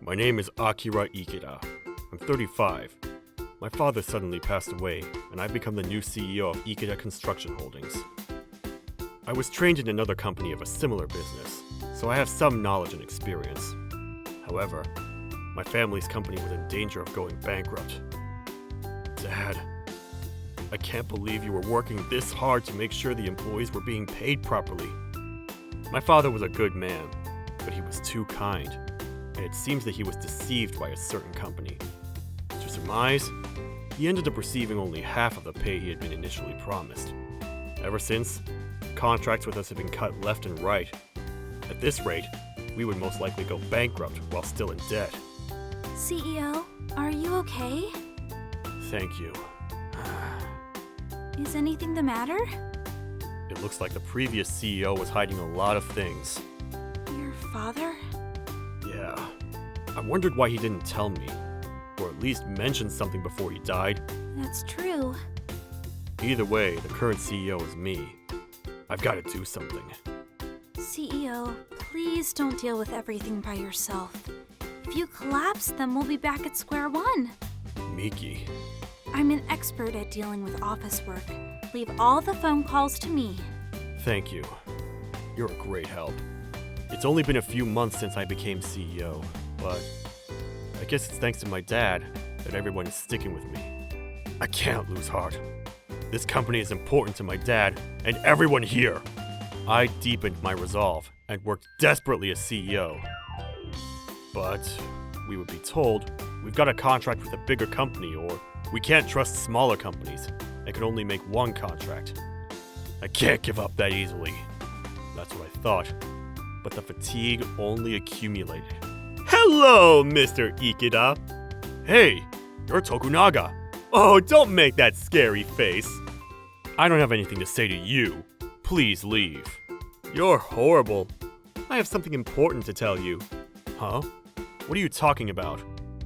My name is Akira Ikeda. I'm 35. My father suddenly passed away, and I've become the new CEO of Ikeda Construction Holdings. I was trained in another company of a similar business, so I have some knowledge and experience. However, my family's company was in danger of going bankrupt. Dad, I can't believe you were working this hard to make sure the employees were being paid properly. My father was a good man, but he was too kind, and it seems that he was deceived by a certain company. To surmise, he ended up receiving only half of the pay he had been initially promised. Ever since, contracts with us have been cut left and right. At this rate, we would most likely go bankrupt while still in debt. CEO, are you okay? Thank you. Is anything the matter? It looks like the previous CEO was hiding a lot of things. Your father? Yeah. I wondered why he didn't tell me, or at least mention something before he died. That's true. Either way, the current CEO is me. I've got to do something. CEO, please don't deal with everything by yourself. If you collapse, then we'll be back at square one. Miki. I'm an expert at dealing with office work. Leave all the phone calls to me. Thank you. You're a great help. It's only been a few months since I became CEO, but I guess it's thanks to my dad that everyone is sticking with me. I can't lose heart. This company is important to my dad and everyone here. I deepened my resolve and worked desperately as CEO. But we would be told we've got a contract with a bigger company, or we can't trust smaller companies and can only make one contract. I can't give up that easily. That's what I thought. But the fatigue only accumulated. Hello, Mr. Ikeda. Hey, you're Tokunaga. Oh, don't make that scary face. I don't have anything to say to you. Please leave. You're horrible. I have something important to tell you. Huh? What are you talking about?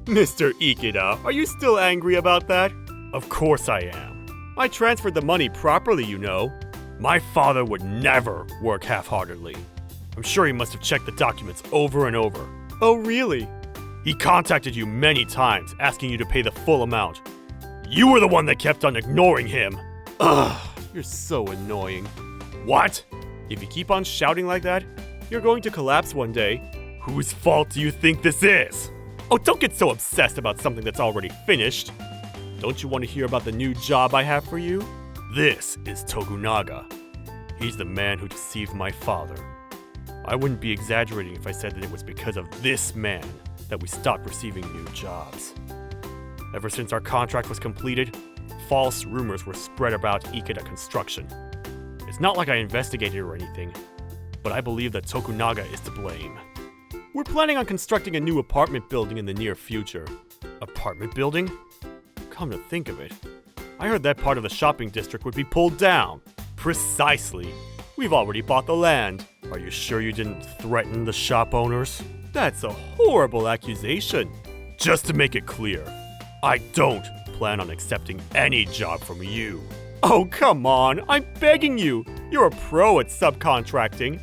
Mr. Ikeda, are you still angry about that? Of course I am. I transferred the money properly, you know. My father would never work half-heartedly. I'm sure he must have checked the documents over and over. Oh, really? He contacted you many times, asking you to pay the full amount. You were the one that kept on ignoring him. Ugh, you're so annoying. What? If you keep on shouting like that, you're going to collapse one day. Whose fault do you think this is? Oh, don't get so obsessed about something that's already finished. Don't you want to hear about the new job I have for you? This is Tokunaga. He's the man who deceived my father. I wouldn't be exaggerating if I said that it was because of this man that we stopped receiving new jobs. Ever since our contract was completed, false rumors were spread about Ikeda Construction. It's not like I investigated or anything, but I believe that Tokunaga is to blame. We're planning on constructing a new apartment building in the near future. Apartment building? Come to think of it, I heard that part of the shopping district would be pulled down. Precisely. We've already bought the land. Are you sure you didn't threaten the shop owners? That's a horrible accusation. Just to make it clear, I don't plan on accepting any job from you. Oh, come on, I'm begging you. You're a pro at subcontracting.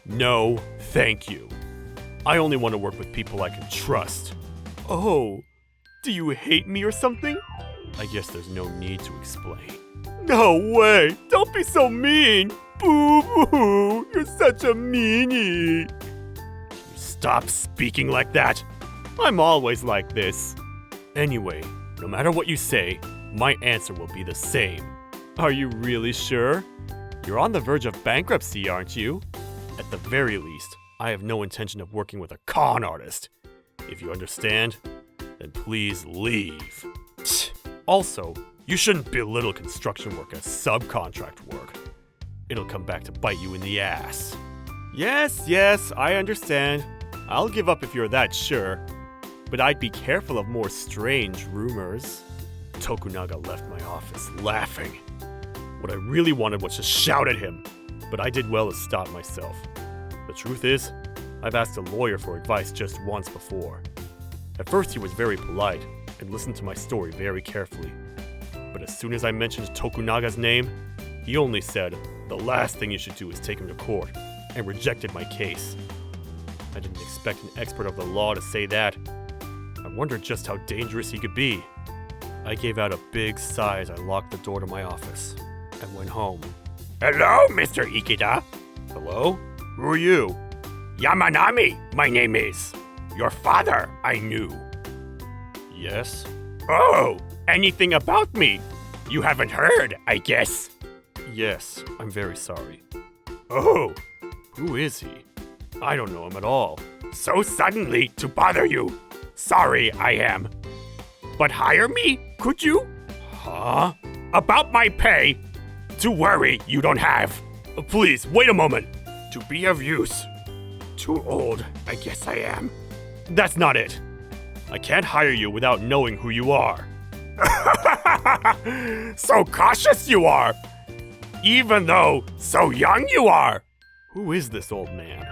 No, thank you. I only want to work with people I can trust. Oh, do you hate me or something? I guess there's no need to explain. No way! Don't be so mean! Boo-hoo! You're such a meanie! Can you stop speaking like that? I'm always like this. Anyway, no matter what you say, my answer will be the same. Are you really sure? You're on the verge of bankruptcy, aren't you? At the very least, I have no intention of working with a con artist. If you understand, then please leave. Also, you shouldn't belittle construction work as subcontract work. It'll come back to bite you in the ass. Yes, I understand. I'll give up if you're that sure. But I'd be careful of more strange rumors. Tokunaga left my office laughing. What I really wanted was to shout at him, but I did well to stop myself. The truth is, I've asked a lawyer for advice just once before. At first he was very polite and listened to my story very carefully. But as soon as I mentioned Tokunaga's name, he only said, the last thing you should do is take him to court, and rejected my case. I didn't expect an expert of the law to say that. I wondered just how dangerous he could be. I gave out a big sigh as I locked the door to my office and went home. Hello, Mr. Ikeda. Hello? Who are you? Yamanami, my name is. Your father, I knew. Yes? Oh, anything about me? You haven't heard, I guess. Yes, I'm very sorry. Oh, Who is he? I don't know him at all. so suddenly to bother you. Sorry, I am. But hire me, could you? Huh? About my pay. To worry you don't have. Please, wait a moment. To be of use. Too old, I guess I am. That's not it. I can't hire you without knowing who you are. So cautious you are. Even though so young you are. Who is this old man?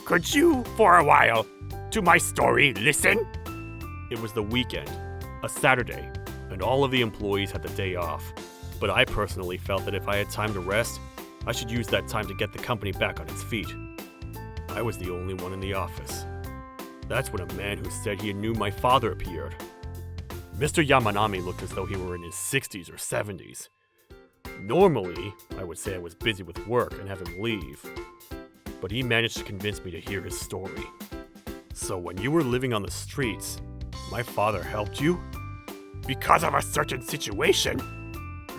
Could you, for a while, to my story listen? It was the weekend, a Saturday, and all of the employees had the day off. But I personally felt that if I had time to rest, I should use that time to get the company back on its feet. I was the only one in the office. That's when a man who said he knew my father appeared. Mr. Yamanami looked as though he were in his 60s or 70s. Normally, I would say I was busy with work and have him leave. But he managed to convince me to hear his story. So when you were living on the streets, my father helped you? Because of a certain situation.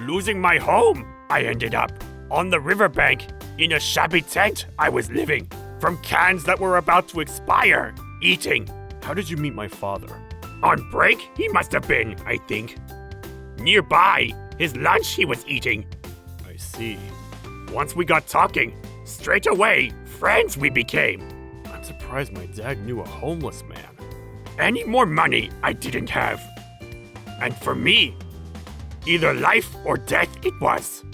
Losing my home, I ended up on the riverbank in a shabby tent I was living from cans that were about to expire, eating. How did you meet my father? On break, he must have been, I think. Nearby, his lunch he was eating. I see. Once we got talking, straight away, friends we became. I'm surprised my dad knew a homeless man. Any more money I didn't have. And for me, either life or death it was.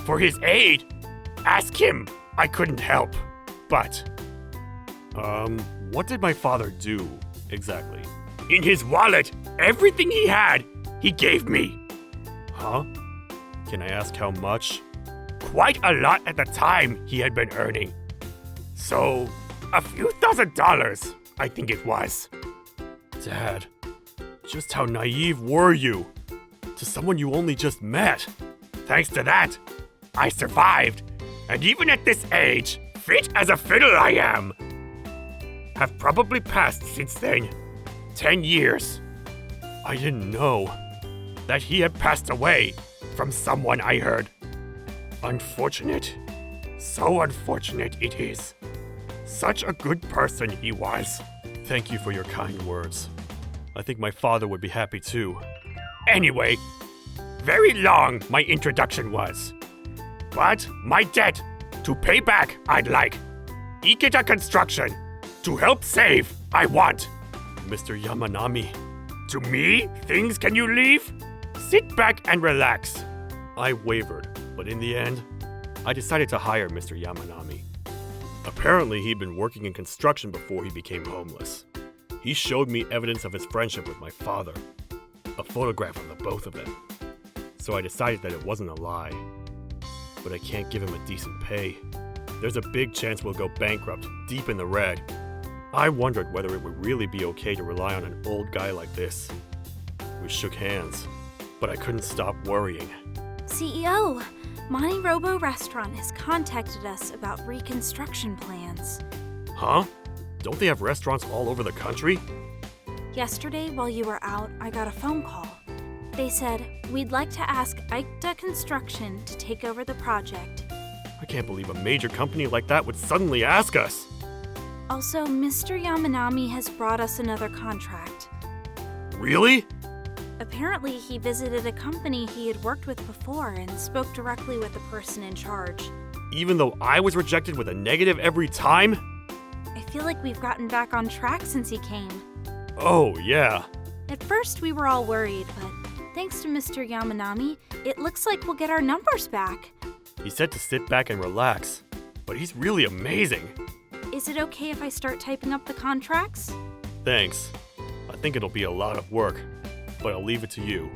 For his aid, ask him, I couldn't help. But, what did my father do, exactly? in his wallet, everything he had, he gave me. Huh? Can I ask how much? Quite a lot at the time he had been earning. So, a few $1,000s, I think it was. Dad, just how naive were you? To someone you only just met. Thanks to that, I survived. And even at this age, fit as a fiddle I am. Have probably passed since then 10 years. I didn't know. That he had passed away from someone I heard. Unfortunate. So unfortunate it is. Such a good person he was. Thank you for your kind words. I think my father would be happy too. Anyway, very long my introduction was. But my debt, to pay back I'd like. Ikeda Construction, to help save I want. Mr. Yamanami, To me, things can you leave? Sit back and relax. I wavered, but in the end, I decided to hire Mr. Yamanami. Apparently, he'd been working in construction before he became homeless. He showed me evidence of his friendship with my father, a photograph of the both of them. So I decided that it wasn't a lie. But I can't give him a decent pay. There's a big chance we'll go bankrupt, deep in the red. I wondered whether it would really be okay to rely on an old guy like this. We shook hands, but I couldn't stop worrying. CEO, MoniRobo Restaurant has contacted us about reconstruction plans. Huh? Don't they have restaurants all over the country? Yesterday, while you were out, I got a phone call. They said, we'd like to ask Ikeda Construction to take over the project. I can't believe a major company like that would suddenly ask us. Also, Mr. Yamanami has brought us another contract. Really? Apparently, he visited a company he had worked with before and spoke directly with the person in charge. Even though I was rejected with a negative every time? I feel like we've gotten back on track since he came. Oh, yeah. At first, we were all worried, but thanks to Mr. Yamanami, it looks like we'll get our numbers back. He said to sit back and relax, but he's really amazing. Is it okay if I start typing up the contracts? Thanks. I think it'll be a lot of work, but I'll leave it to you.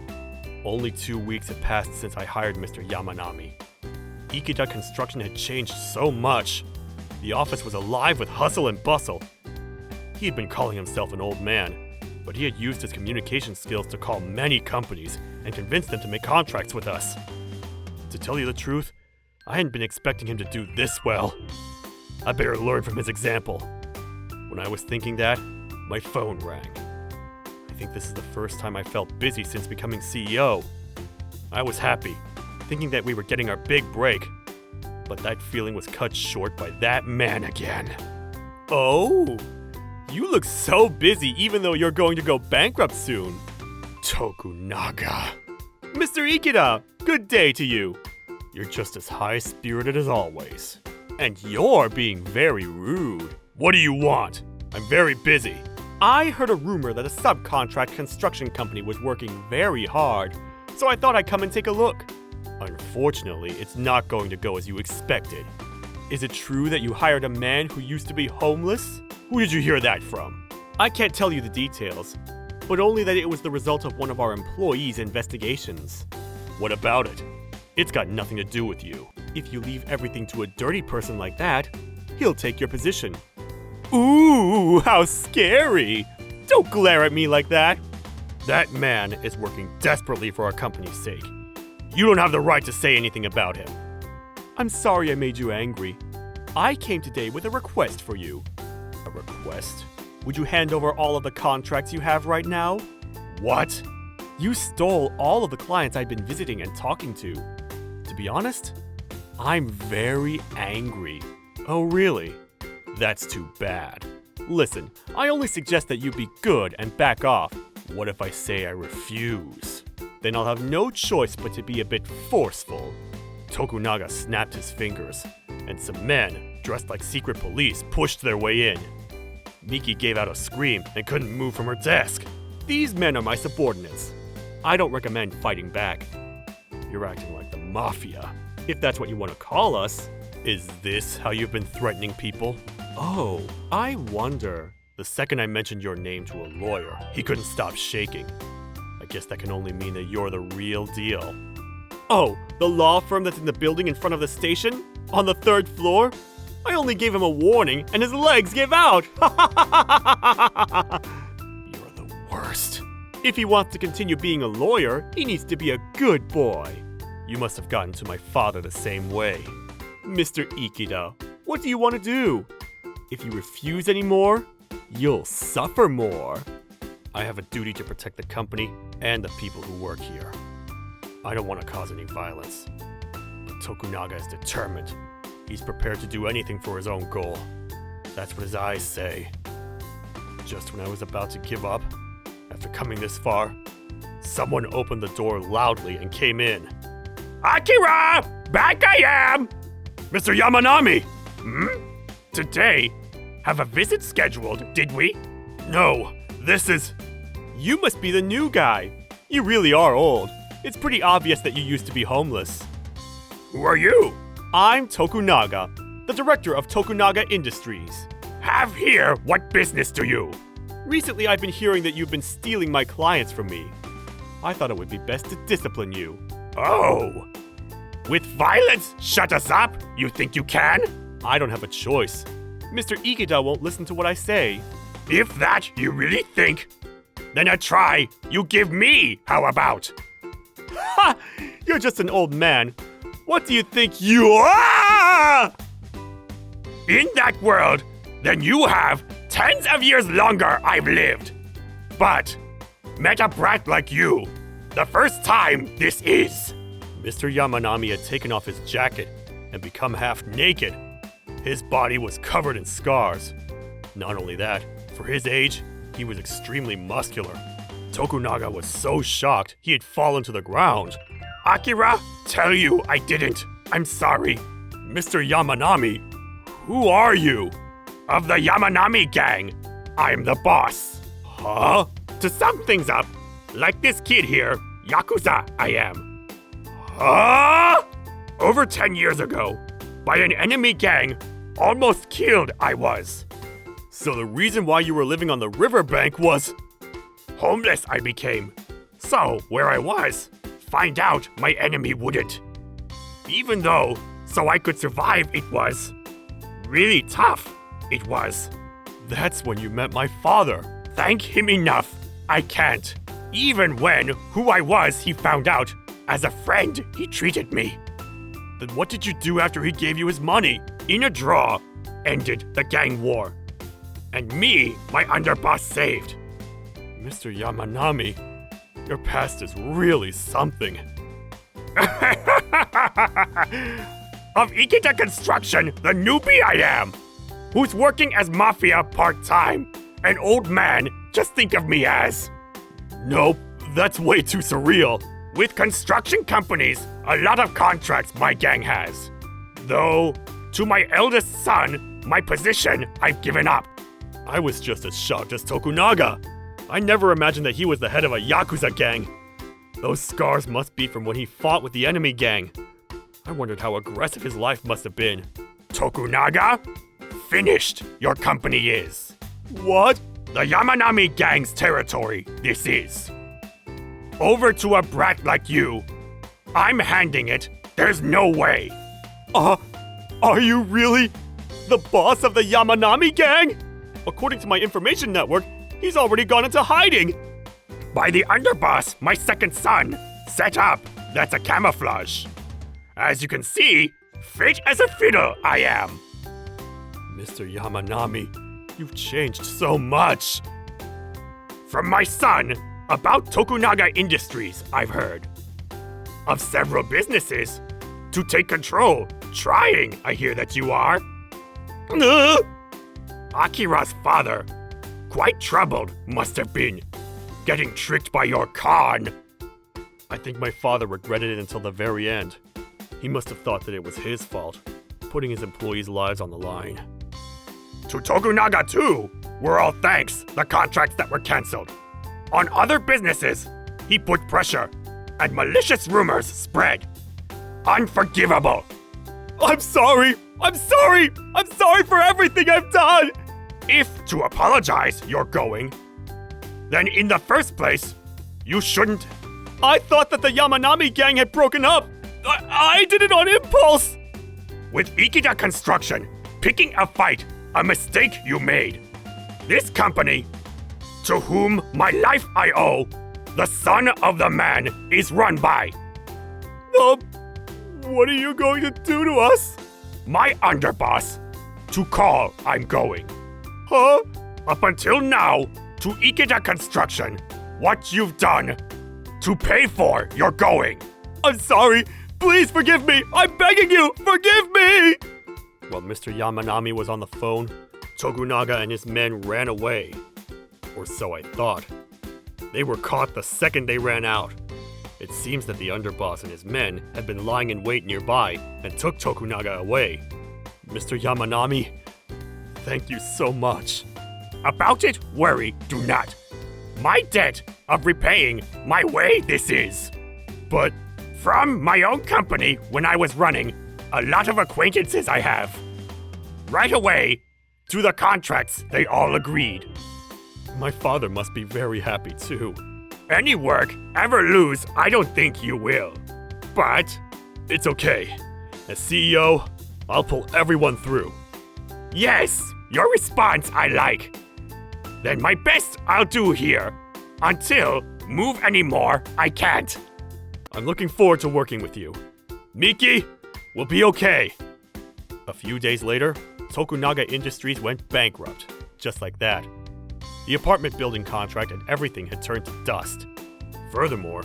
Only 2 weeks had passed since I hired Mr. Yamanami. Ikeda Construction had changed so much. The office was alive with hustle and bustle, He had been calling himself an old man, but he had used his communication skills to call many companies and convince them to make contracts with us. To tell you the truth, I hadn't been expecting him to do this well. I better learn from his example. When I was thinking that, my phone rang. I think this is the first time I felt busy since becoming CEO. I was happy, thinking that we were getting our big break, but that feeling was cut short by that man again. Oh, you look so busy even though you're going to go bankrupt soon. Tokunaga. Mr. Ikeda, good day to you. You're just as high-spirited as always. And you're being very rude. What do you want? I'm very busy. I heard a rumor that a subcontract construction company was working very hard, so I thought I'd come and take a look. Unfortunately, it's not going to go as you expected. Is it true that you hired a man who used to be homeless? Who did you hear that from? I can't tell you the details, but only that it was the result of one of our employees' investigations. What about it? It's got nothing to do with you. If you leave everything to a dirty person like that, he'll take your position. Ooh, how scary! Don't glare at me like that! That man is working desperately for our company's sake. You don't have the right to say anything about him. I'm sorry I made you angry. I came today with a request for you. A request? Would you hand over all of the contracts you have right now? What? You stole all of the clients I've been visiting and talking to. To be honest, I'm very angry. Oh, really? That's too bad. Listen, I only suggest that you be good and back off. What if I say I refuse? Then I'll have no choice but to be a bit forceful. Tokunaga snapped his fingers, and some men, dressed like secret police, pushed their way in. Miki gave out a scream and couldn't move from her desk. These men are my subordinates. I don't recommend fighting back. You're acting like the mafia, if that's what you want to call us. Is this how you've been threatening people? Oh, I wonder. The second I mentioned your name to a lawyer, he couldn't stop shaking. I guess that can only mean that you're the real deal. Oh, the law firm that's in the building in front of the station? On the 3rd floor? I only gave him a warning and his legs gave out! You're the worst. If he wants to continue being a lawyer, he needs to be a good boy. You must have gotten to my father the same way. Mr. Ikeda, what do you want to do? If you refuse anymore, you'll suffer more. I have a duty to protect the company and the people who work here. I don't want to cause any violence. But Tokunaga is determined. He's prepared to do anything for his own goal. That's what his eyes say. Just when I was about to give up, after coming this far, someone opened the door loudly and came in. Akira! Back I am! Mr. Yamanami! Today, have a visit scheduled, did we? No, this is... You must be the new guy. You really are old. It's pretty obvious that you used to be homeless. Who are you? I'm Tokunaga, the director of Tokunaga Industries. Have here, what business do you? Recently, I've been hearing that you've been stealing my clients from me. I thought it would be best to discipline you. Oh! With violence, shut us up? You think you can? I don't have a choice. Mr. Ikeda won't listen to what I say. If that you really think, then a try you give me, how about? Ha! You're just an old man. What do you think you are? In that world, then you have tens of years longer I've lived. But, met a brat like you, the first time this is. Mr. Yamanami had taken off his jacket and become half naked. His body was covered in scars. Not only that, for his age, he was extremely muscular. Tokunaga was so shocked he had fallen to the ground. Akira, tell you I didn't. I'm sorry. Mr. Yamanami, who are you? Of the Yamanami gang. I'm the boss. Huh? To sum things up, like this kid here, Yakuza I am. Huh? Over 10 years ago, by an enemy gang, almost killed I was. So the reason why you were living on the riverbank was... Homeless I became. So, where I was, find out my enemy wouldn't. Even though, so I could survive it was. Really tough, it was. That's when you met my father. Thank him enough. I can't. Even when who I was he found out, as a friend he treated me. Then what did you do after he gave you his money? In a draw, ended the gang war. And me, my underboss saved. Mr. Yamanami, your past is really something. Of Ikeda Construction, the newbie I am, who's working as mafia part-time. An old man, just think of me as. Nope, that's way too surreal. With construction companies, a lot of contracts my gang has. Though, to my eldest son, my position I've given up. I was just as shocked as Tokunaga. I never imagined that he was the head of a Yakuza gang. Those scars must be from when he fought with the enemy gang. I wondered how aggressive his life must have been. Tokunaga? Finished, your company is. What? The Yamanami gang's territory, this is. Over to a brat like you. I'm handing it. There's no way. Are you really the boss of the Yamanami gang? According to my information network, he's already gone into hiding. By the underboss, my second son. Set up. That's a camouflage. As you can see, fit as a fiddle I am. Mr. Yamanami, you've changed so much. From my son, about Tokunaga Industries, I've heard. Of several businesses. To take control. Trying, I hear that you are. Akira's father. Quite troubled, must have been. Getting tricked by your con. I think my father regretted it until the very end. He must have thought that it was his fault, putting his employees' lives on the line. To Tokunaga too, were all thanks the contracts that were cancelled. On other businesses, he put pressure, and malicious rumors spread. Unforgivable. I'm sorry for everything I've done! If to apologize you're going, then in the first place, you shouldn't. I thought that the Yamanami gang had broken up. I did it on impulse. With Ikeda Construction, picking a fight, a mistake you made. This company, to whom my life I owe, the son of the man is run by. What are you going to do to us? My underboss, to call I'm going. Huh? Up until now, to Ikeda Construction, what you've done, to pay for your going. I'm sorry. Please forgive me. I'm begging you. Forgive me. While Mr. Yamanami was on the phone, Tokunaga and his men ran away. Or so I thought. They were caught the second they ran out. It seems that the underboss and his men had been lying in wait nearby and took Tokunaga away. Mr. Yamanami, thank you so much. About it, worry do not. My debt of repaying my way this is. But from my own company when I was running, a lot of acquaintances I have. Right away, to the contracts they all agreed. My father must be very happy too. Any work ever lose, I don't think you will. But it's okay. As CEO, I'll pull everyone through. Yes, your response I like. Then my best I'll do here. Until move anymore, I can't. I'm looking forward to working with you. Miki, we'll be okay. A few days later, Tokunaga Industries went bankrupt. Just like that. The apartment building contract and everything had turned to dust. Furthermore,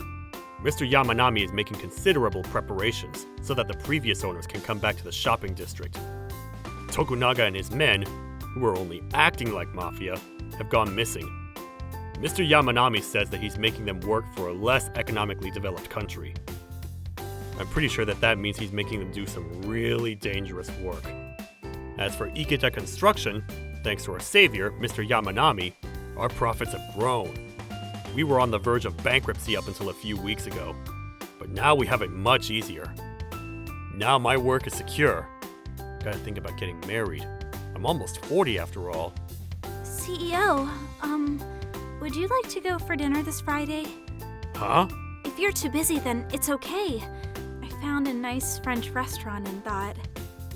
Mr. Yamanami is making considerable preparations so that the previous owners can come back to the shopping district. Tokunaga and his men, who were only acting like mafia, have gone missing. Mr. Yamanami says that he's making them work for a less economically developed country. I'm pretty sure that means he's making them do some really dangerous work. As for Ikeda Construction, thanks to our savior, Mr. Yamanami, our profits have grown. We were on the verge of bankruptcy up until a few weeks ago, but now we have it much easier. Now my work is secure. Gotta think about getting married. I'm almost 40 after all. CEO, would you like to go for dinner this Friday? Huh? If you're too busy, then it's okay. I found a nice French restaurant and thought...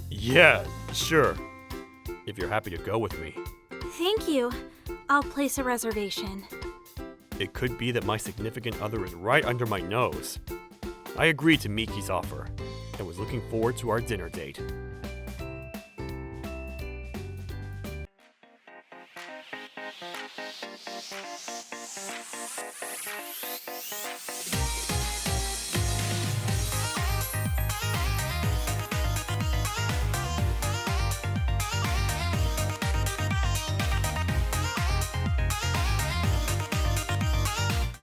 Yeah, sure. If you're happy to go with me. Thank you. I'll place a reservation. It could be that my significant other is right under my nose. I agreed to Miki's offer and was looking forward to our dinner date.